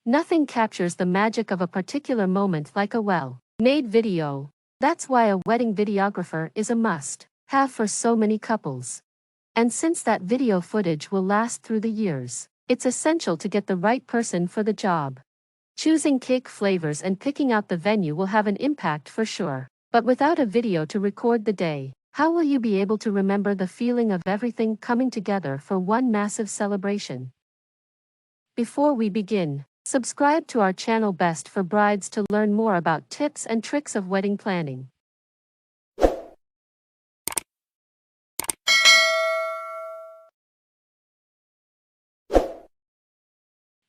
Nothing captures the magic of a particular moment like a well-made video. That's why a wedding videographer is a must-have for so many couples. And since that video footage will last through the years, it's essential to get the right person for the job. Choosing cake flavors and picking out the venue will have an impact for sure. But without a video to record the day, how will you be able to remember the feeling of everything coming together for one massive celebration? Before we begin, subscribe to our channel Best for Brides to learn more about tips and tricks of wedding planning.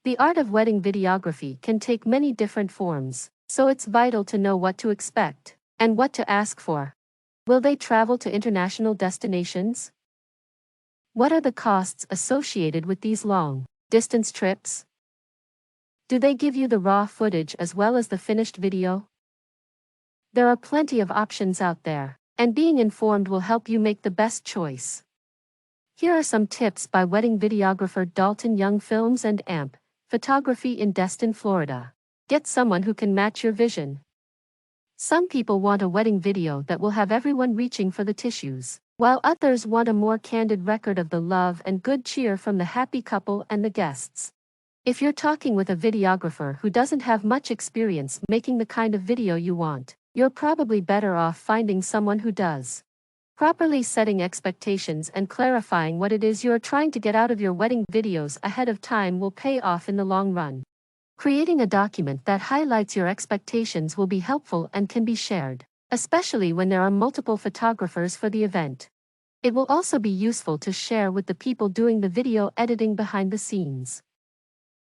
The art of wedding videography can take many different forms, so it's vital to know what to expect and what to ask for. Will they travel to international destinations? What are the costs associated with these long-distance trips? Do they give you the raw footage as well as the finished video? There are plenty of options out there, and being informed will help you make the best choice. Here are some tips by wedding videographer Dalton Young Films and AMP Photography in Destin, Florida. Get someone who can match your vision. Some people want a wedding video that will have everyone reaching for the tissues, while others want a more candid record of the love and good cheer from the happy couple and the guests. If you're talking with a videographer who doesn't have much experience making the kind of video you want, you're probably better off finding someone who does. Properly setting expectations and clarifying what it is you're trying to get out of your wedding videos ahead of time will pay off in the long run. Creating a document that highlights your expectations will be helpful and can be shared, especially when there are multiple photographers for the event. It will also be useful to share with the people doing the video editing behind the scenes.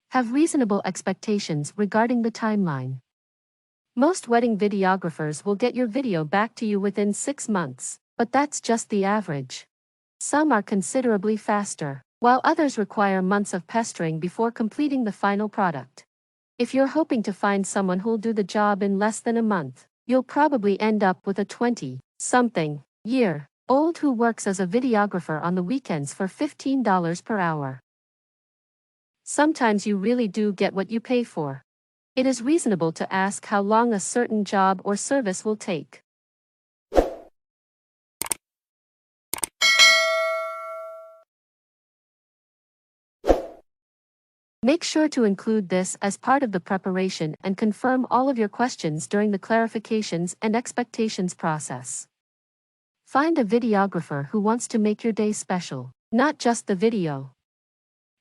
Have reasonable expectations regarding the timeline. Most wedding videographers will get your video back to you within 6 months, but that's just the average. Some are considerably faster, while others require months of pestering before completing the final product. If you're hoping to find someone who'll do the job in less than a month, you'll probably end up with a 20-something-year-old who works as a videographer on the weekends for $15 per hour. Sometimes you really do get what you pay for. It is reasonable to ask how long a certain job or service will take. Make sure to include this as part of the preparation and confirm all of your questions during the clarifications and expectations process. Find a videographer who wants to make your day special, not just the video.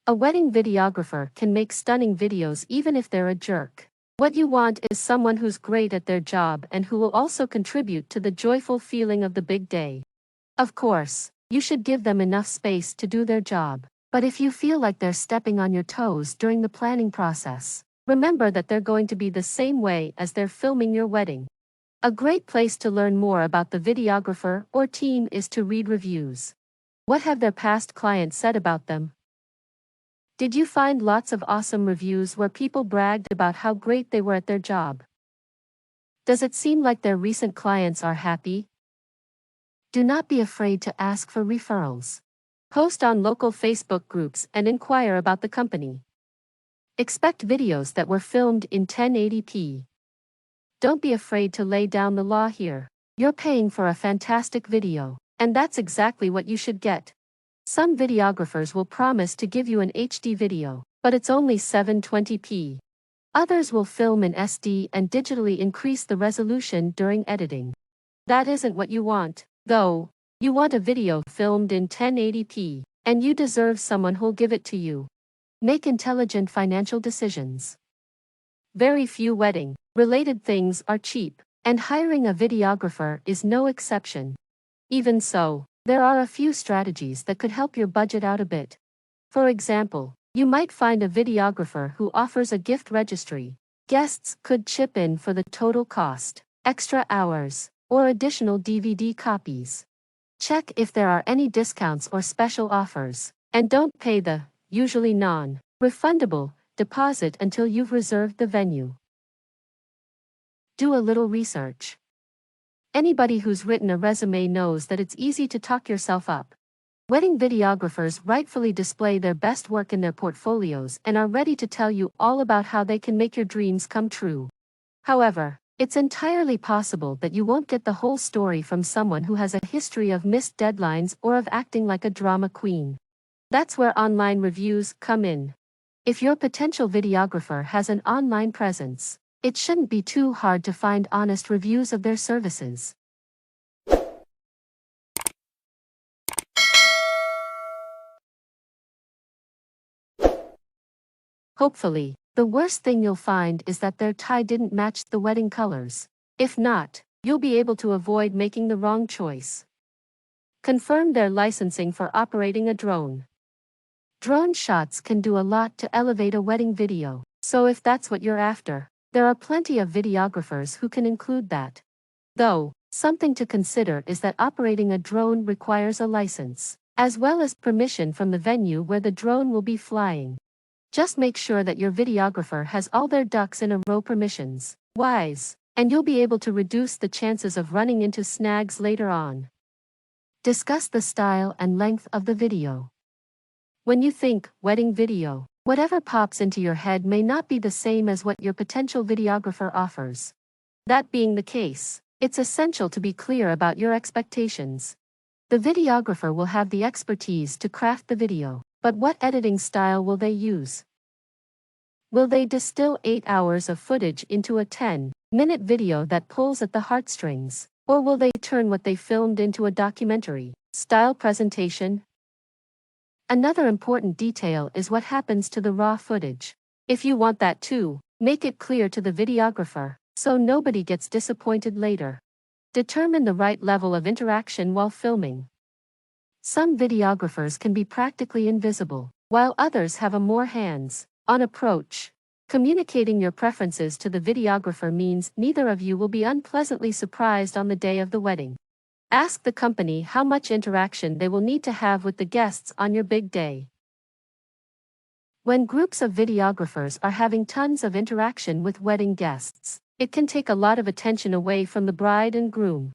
A wedding videographer can make stunning videos even if they're a jerk. What you want is someone who's great at their job and who will also contribute to the joyful feeling of the big day. Of course, you should give them enough space to do their job, but if you feel like they're stepping on your toes during the planning process, remember that they're going to be the same way as they're filming your wedding. A great place to learn more about the videographer or team is to read reviews. What have their past clients said about them? Did you find lots of awesome reviews where people bragged about how great they were at their job? Does it seem like their recent clients are happy? Do not be afraid to ask for referrals. Post on local Facebook groups and inquire about the company. Expect videos that were filmed in 1080p. Don't be afraid to lay down the law here. You're paying for a fantastic video, and that's exactly what you should get. Some videographers will promise to give you an HD video, but it's only 720p. Others will film in SD and digitally increase the resolution during editing. That isn't what you want, though. You want a video filmed in 1080p, and you deserve someone who'll give it to you. Make intelligent financial decisions. Very few wedding-related things are cheap, and hiring a videographer is no exception. Even so, there are a few strategies that could help your budget out a bit. For example, you might find a videographer who offers a gift registry. Guests could chip in for the total cost, extra hours, or additional DVD copies. Check if there are any discounts or special offers, and don't pay the, usually non-refundable, deposit until you've reserved the venue. Do a little research. Anybody who's written a resume knows that it's easy to talk yourself up. Wedding videographers rightfully display their best work in their portfolios and are ready to tell you all about how they can make your dreams come true. However, it's entirely possible that you won't get the whole story from someone who has a history of missed deadlines or of acting like a drama queen. That's where online reviews come in. If your potential videographer has an online presence, it shouldn't be too hard to find honest reviews of their services. Hopefully, the worst thing you'll find is that their tie didn't match the wedding colors. If not, you'll be able to avoid making the wrong choice. Confirm their licensing for operating a drone. Drone shots can do a lot to elevate a wedding video, so if that's what you're after, there are plenty of videographers who can include that. Though, something to consider is that operating a drone requires a license, as well as permission from the venue where the drone will be flying. Just make sure that your videographer has all their ducks in a row permissions-wise, and you'll be able to reduce the chances of running into snags later on. Discuss the style and length of the video. When you think wedding video, whatever pops into your head may not be the same as what your potential videographer offers. That being the case, it's essential to be clear about your expectations. The videographer will have the expertise to craft the video. But what editing style will they use? Will they distill 8 hours of footage into a 10-minute video that pulls at the heartstrings? Or will they turn what they filmed into a documentary-style presentation? Another important detail is what happens to the raw footage. If you want that too, make it clear to the videographer, so nobody gets disappointed later. Determine the right level of interaction while filming. Some videographers can be practically invisible, while others have a more hands-on approach. Communicating your preferences to the videographer means neither of you will be unpleasantly surprised on the day of the wedding. Ask the company how much interaction they will need to have with the guests on your big day. When groups of videographers are having tons of interaction with wedding guests, it can take a lot of attention away from the bride and groom.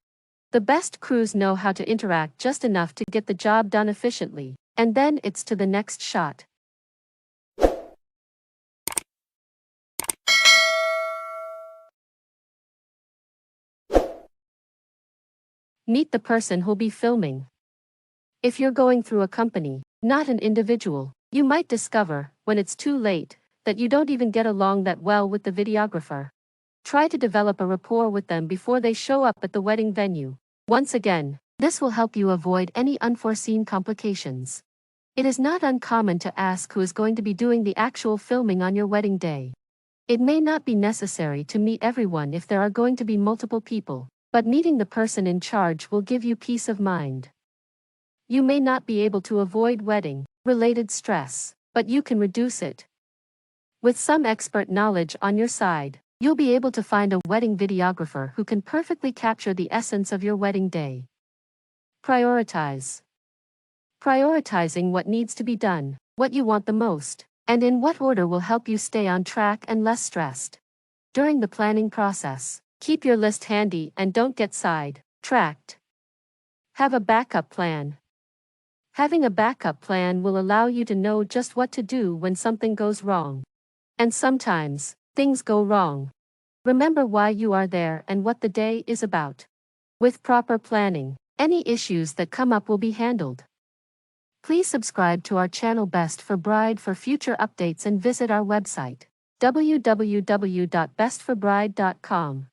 The best crews know how to interact just enough to get the job done efficiently, and then it's to the next shot. Meet the person who'll be filming. If you're going through a company, not an individual, you might discover, when it's too late, that you don't even get along that well with the videographer. Try to develop a rapport with them before they show up at the wedding venue. Once again, this will help you avoid any unforeseen complications. It is not uncommon to ask who is going to be doing the actual filming on your wedding day. It may not be necessary to meet everyone if there are going to be multiple people, but meeting the person in charge will give you peace of mind. You may not be able to avoid wedding-related stress, but you can reduce it. With some expert knowledge on your side, you'll be able to find a wedding videographer who can perfectly capture the essence of your wedding day. Prioritize. Prioritizing what needs to be done, what you want the most, and in what order will help you stay on track and less stressed. During the planning process, keep your list handy and don't get sidetracked. Have a backup plan. Having a backup plan will allow you to know just what to do when something goes wrong. And sometimes, things go wrong. Remember why you are there and what the day is about. With proper planning, any issues that come up will be handled. Please subscribe to our channel Best for Bride for future updates and visit our website, www.bestforbride.com.